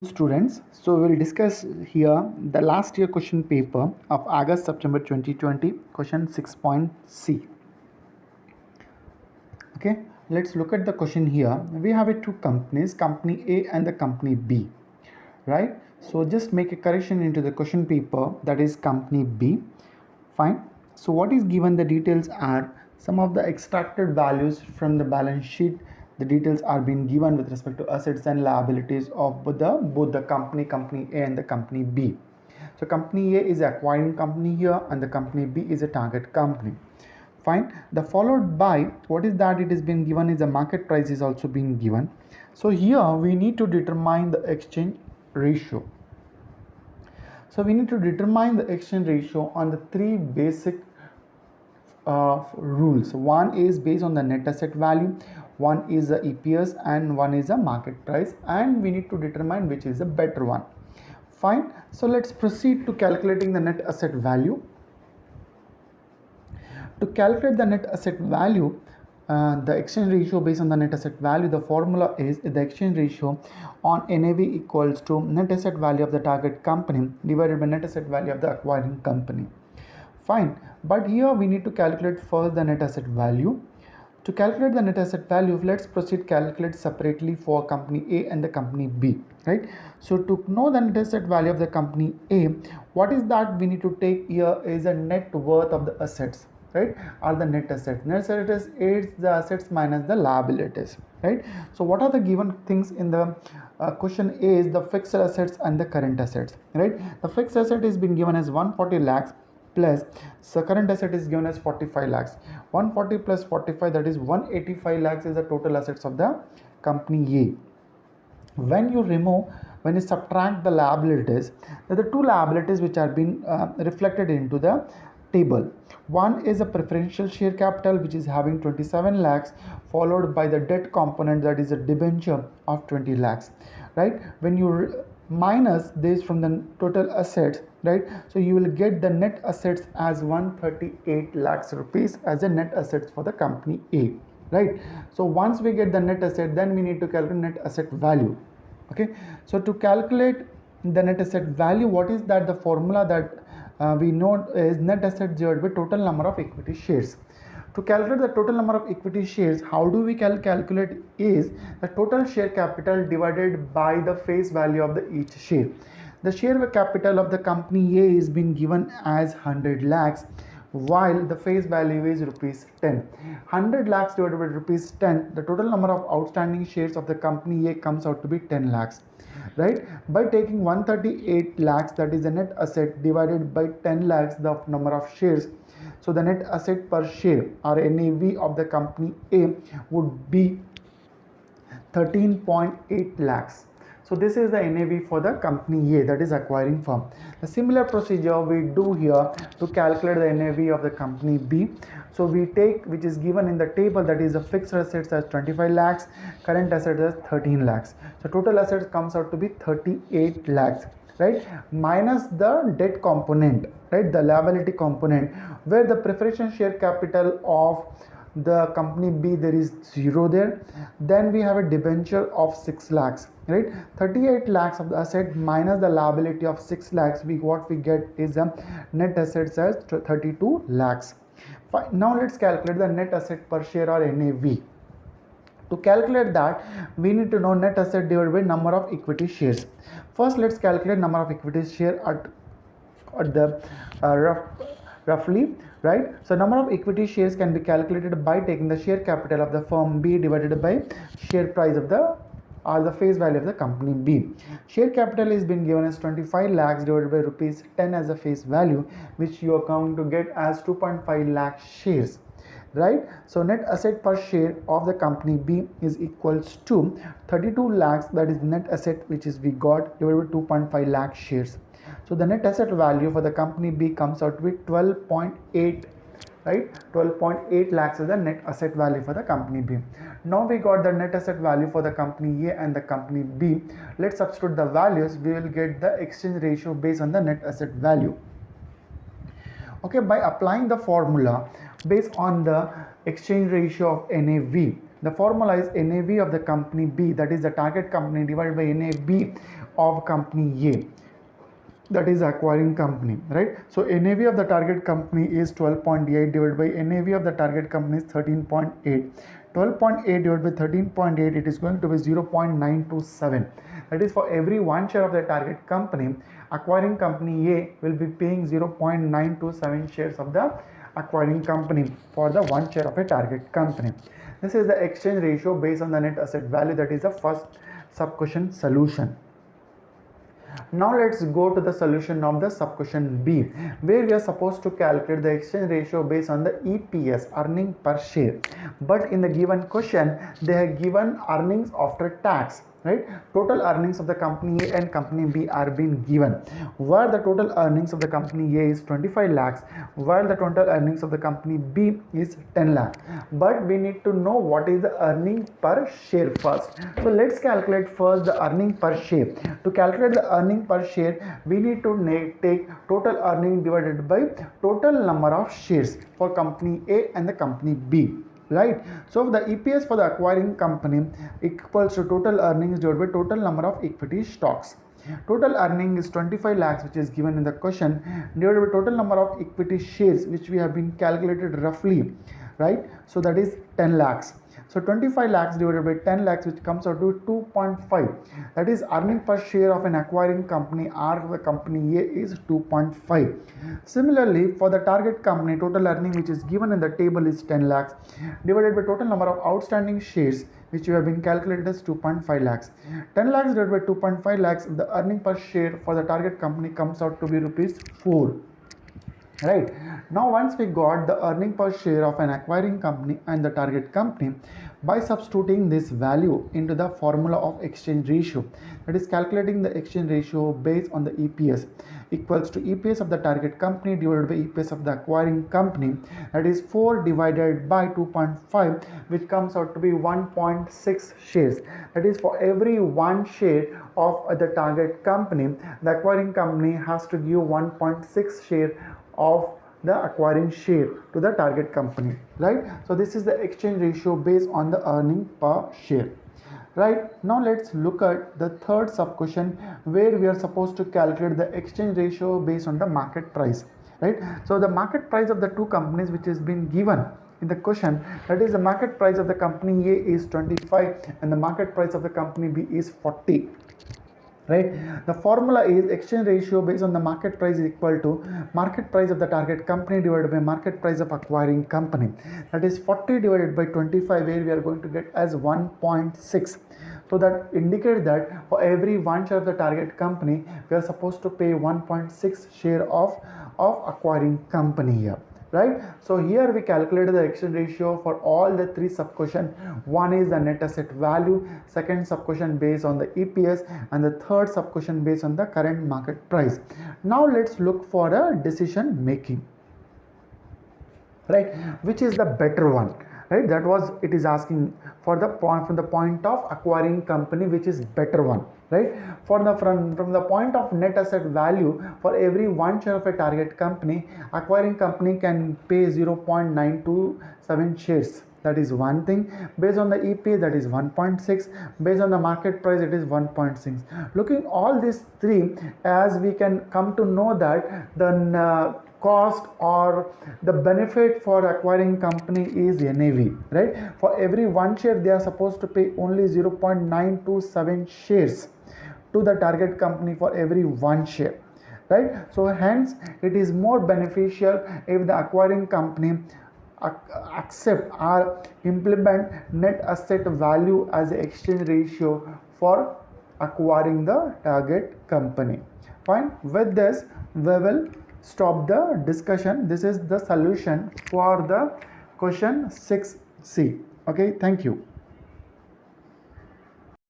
Students, so we'll discuss here the last year question paper of August September 2020, question 6.c. Okay, let's look at the question here. We have two companies, company A and the company B, right? So just make a correction into the question paper, that is company B. Fine. So what is given, the details are some of the extracted values from the balance sheet. The details are being given with respect to assets and liabilities of both the company A and the company B. So company A is acquiring company here and the company B is a target company. Fine. The followed by what is that it is being given is the market price is also being given. So here we need to determine the exchange ratio. So we need to determine the exchange ratio on the three basic rules. One is based on the net asset value, one is the EPS, and one is the market price, and we need to determine which is the better one. Fine. So let's proceed to calculating the net asset value. To calculate the net asset value, the exchange ratio based on the net asset value, the formula is the exchange ratio on NAV equals to net asset value of the target company divided by net asset value of the acquiring company. Fine, but here we need to calculate first the net asset value. To calculate the net asset value, let's proceed calculate separately for company A and the company B, right? So to know the net asset value of the company A, what is that we need to take here is a net worth of the assets, right? Or the net assets. Net assets is the assets minus the liabilities, right? So what are the given things in the question A is the fixed assets and the current assets, right? The fixed asset is being given as 140 lakhs plus so current asset is given as 45 lakhs. 140 plus 45, that is 185 lakhs is the total assets of the company A. When you subtract the liabilities, there are the two liabilities which are being reflected into the table. One is a preferential share capital which is having 27 lakhs, followed by the debt component, that is a debenture of 20 lakhs, right? When you minus this from the total assets, right, so you will get the net assets as 138 lakhs rupees as a net assets for the company A, right? So once we get the net asset, then we need to calculate net asset value. Okay, so to calculate the net asset value, what is that? The formula that we know is net asset divided by total number of equity shares. To calculate the total number of equity shares, how do we calculate is the total share capital divided by the face value of the each share. The share capital of the company A is being given as 100 lakhs, while the face value is rupees 10. 100 lakhs divided by rupees 10, the total number of outstanding shares of the company A comes out to be 10 lakhs, right? By taking 138 lakhs, that is the net asset, divided by 10 lakhs, the number of shares, so the net asset per share or NAV of the company A would be 13.8 lakhs. So this is the NAV for the company A, that is acquiring firm. The similar procedure we do here to calculate the NAV of the company B. So we take which is given in the table, that is the fixed assets as 25 lakhs, current assets as 13 lakhs. So total assets comes out to be 38 lakhs, right, minus the debt component, right, the liability component, where the preferential share capital of the company B there is 0 there. Then we have a debenture of 6 lakhs, right? 38 lakhs of the asset minus the liability of 6 lakhs, what we get is a net assets as 32 lakhs. Now let's calculate the net asset per share or NAV. To calculate that, we need to know net asset divided by number of equity shares. First, let's calculate number of equity share at the roughly, right? So number of equity shares can be calculated by taking the share capital of the firm B divided by share price of the or the face value of the company B. Share capital is being given as 25 lakhs divided by rupees 10 as a face value, which you are going to get as 2.5 lakh shares, right? So net asset per share of the company B is equals to 32 lakhs, that is net asset which is we got, divided by 2.5 lakh shares. So the net asset value for the company B comes out to be 12.8, right? 12.8 lakhs is the net asset value for the company B. Now we got the net asset value for the company A and the company B. Let's substitute the values. We will get the exchange ratio based on the net asset value. Okay, by applying the formula based on the exchange ratio of NAV, The formula is NAV of the company B, that is the target company, divided by NAV of company A, that is acquiring company, right? So NAV of the target company is 12.8 divided by NAV of the target company is 13.8. 12.8 divided by 13.8, it is going to be 0.927. That is, for every one share of the target company, acquiring company A will be paying 0.927 shares of the acquiring company for the one share of a target company. This is the exchange ratio based on the net asset value. That is the first sub-question solution. Now let's go to the solution of the sub-question B, where we are supposed to calculate the exchange ratio based on the EPS, earning per share. But in the given question, they have given earnings after tax, right? Total earnings of the company A and company B are being given, where the total earnings of the company A is 25 lakhs, while the total earnings of the company B is 10 lakh. But we need to know what is the earning per share first. So let's calculate first the earning per share. To calculate the earning per share, we need to take total earning divided by total number of shares for company A and the company B. Right, so the EPS for the acquiring company equals to total earnings divided by total number of equity stocks. Total earning is 25 lakhs, which is given in the question, divided by total number of equity shares, which we have been calculated roughly, right? So that is 10 lakhs. So 25 lakhs divided by 10 lakhs, which comes out to 2.5. That is, earning per share of an acquiring company or the company A is 2.5. Similarly, for the target company, total earning which is given in the table is 10 lakhs divided by total number of outstanding shares, which you have been calculated as 2.5 lakhs. 10 lakhs divided by 2.5 lakhs, the earning per share for the target company comes out to be rupees 4. Right, now once we got the earning per share of an acquiring company and the target company, by substituting this value into the formula of exchange ratio, that is calculating the exchange ratio based on the EPS, equals to EPS of the target company divided by EPS of the acquiring company, that is 4 divided by 2.5, which comes out to be 1.6 shares. That is, for every one share of the target company, the acquiring company has to give 1.6 share of the acquiring share to the target company, right? So this is the exchange ratio based on the earning per share. Right, now let's look at the third sub question, where we are supposed to calculate the exchange ratio based on the market price, right? So the market price of the two companies which has been given in the question, that is, the market price of the company A is 25 and the market price of the company B is 40. Right, the formula is exchange ratio based on the market price is equal to market price of the target company divided by market price of acquiring company, that is 40 divided by 25, where we are going to get as 1.6. So that indicates that for every one share of the target company, we are supposed to pay 1.6 share of acquiring company here. Right, so here we calculated the exchange ratio for all the three sub question. One is the net asset value, second sub question based on the EPS, and the third sub question based on the current market price. Now let's look for a decision making, right? Which is the better one, right? That was, it is asking for the point from the point of acquiring company, which is better one, right? For the from the point of net asset value, for every one share of a target company, acquiring company can pay 0.927 shares. That is one thing. Based on the EPA, that is 1.6. Based on the market price, it is 1.6. Looking all these three, as we can come to know that the cost or the benefit for acquiring company is NAV, right? For every one share, they are supposed to pay only 0.927 shares to the target company for every one share, right? So hence it is more beneficial if the acquiring company accept or implement net asset value as the exchange ratio for acquiring the target company. Fine, with this we will stop the discussion. This is the solution for the question 6C. Okay, thank you.